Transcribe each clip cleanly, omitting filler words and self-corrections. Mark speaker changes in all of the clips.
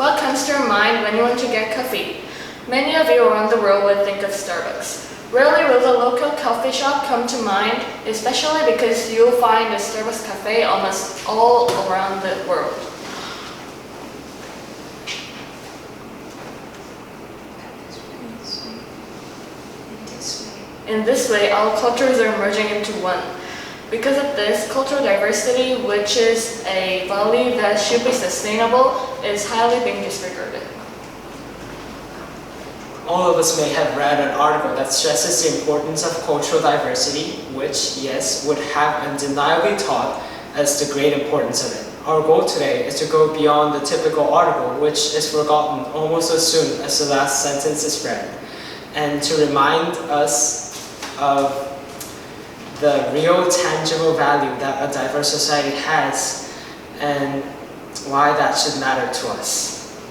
Speaker 1: What comes to your mind when you want to get coffee? Many of you around the world would think of Starbucks. Rarely will the local coffee shop come to mind, especially because you'll find a Starbucks cafe almost all around the world. In this way, all cultures are merging into one. Because of this, cultural diversity, which is a value that should be sustainable, is highly being disregarded.
Speaker 2: All of us may have read an article that stresses the importance of cultural diversity, which, yes, would have undeniably taught as the great importance of it. Our goal today is to go beyond the typical article, which is forgotten almost as soon as the last sentence is read, and to remind us of the real tangible value that a diverse society has and why that should matter to us.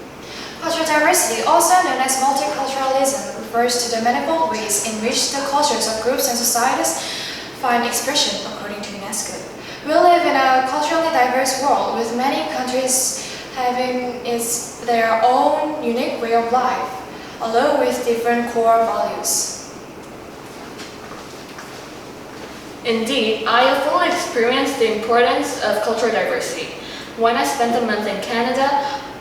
Speaker 3: Cultural diversity, also known as multiculturalism, refers to the manifold ways in which the cultures of groups and societies find expression according to UNESCO. We live in a culturally diverse world with many countries having their own unique way of life, along with different core values.
Speaker 1: Indeed, I have fully experienced the importance of cultural diversity. When I spent a month in Canada,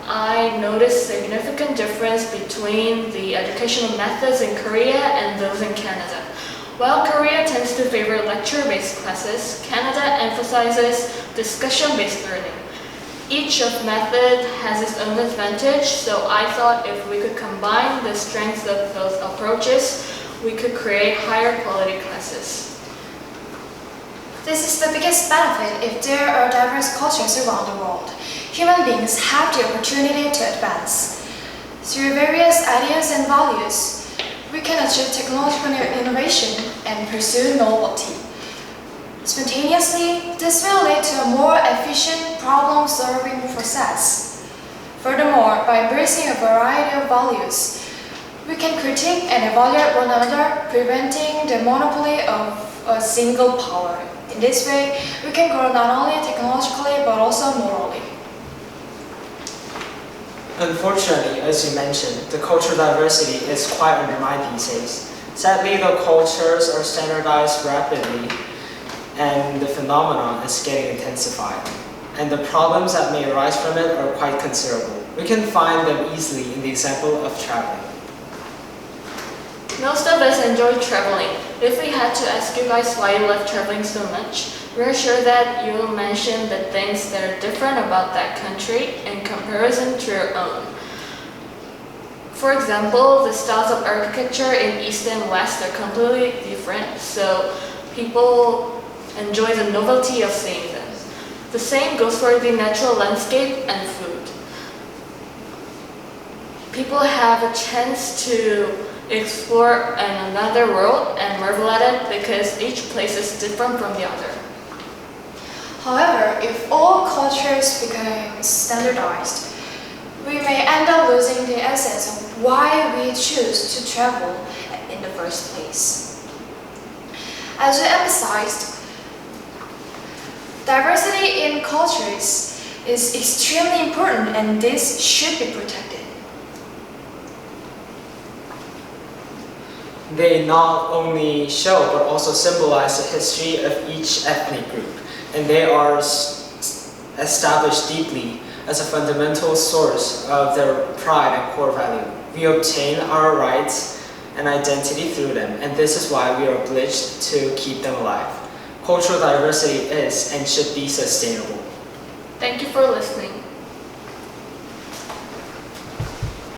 Speaker 1: I noticed significant difference between the educational methods in Korea and those in Canada. While Korea tends to favor lecture-based classes, Canada emphasizes discussion-based learning. Each of method has its own advantage, so I thought if we could combine the strengths of both approaches, we could create higher quality classes.
Speaker 3: This is the biggest benefit if there are diverse cultures around the world. Human beings have the opportunity to advance. Through various ideas and values, we can achieve technological innovation and pursue novelty. Spontaneously, this will lead to a more efficient problem-solving process. Furthermore, by embracing a variety of values, we can critique and evaluate one another, preventing the monopoly of a single power. In this way, we can grow not only technologically but also morally.
Speaker 2: Unfortunately, as you mentioned, the cultural diversity is quite undermined these days. Sadly, the cultures are standardized rapidly and the phenomenon is getting intensified. And the problems that may arise from it are quite considerable. We can find them easily in the example of traveling.
Speaker 1: Most of us enjoy traveling. If we had to ask you guys why you love traveling so much, we're sure that you'll mention the things that are different about that country in comparison to your own. For example, the styles of architecture in East and West are completely different, so people enjoy the novelty of seeing them. The same goes for the natural landscape and food. People have a chance to explore another world and marvel at it because each place is different from the other.
Speaker 3: However, if all cultures become standardized, we may end up losing the essence of why we choose to travel in the first place. As we emphasized, diversity in cultures is extremely important and this should be protected.
Speaker 2: They not only show but also symbolize the history of each ethnic group, and they are established deeply as a fundamental source of their pride and core value. We obtain our rights and identity through them, and this is why we are obliged to keep them alive. Cultural diversity is and should be sustainable.
Speaker 1: Thank you for listening.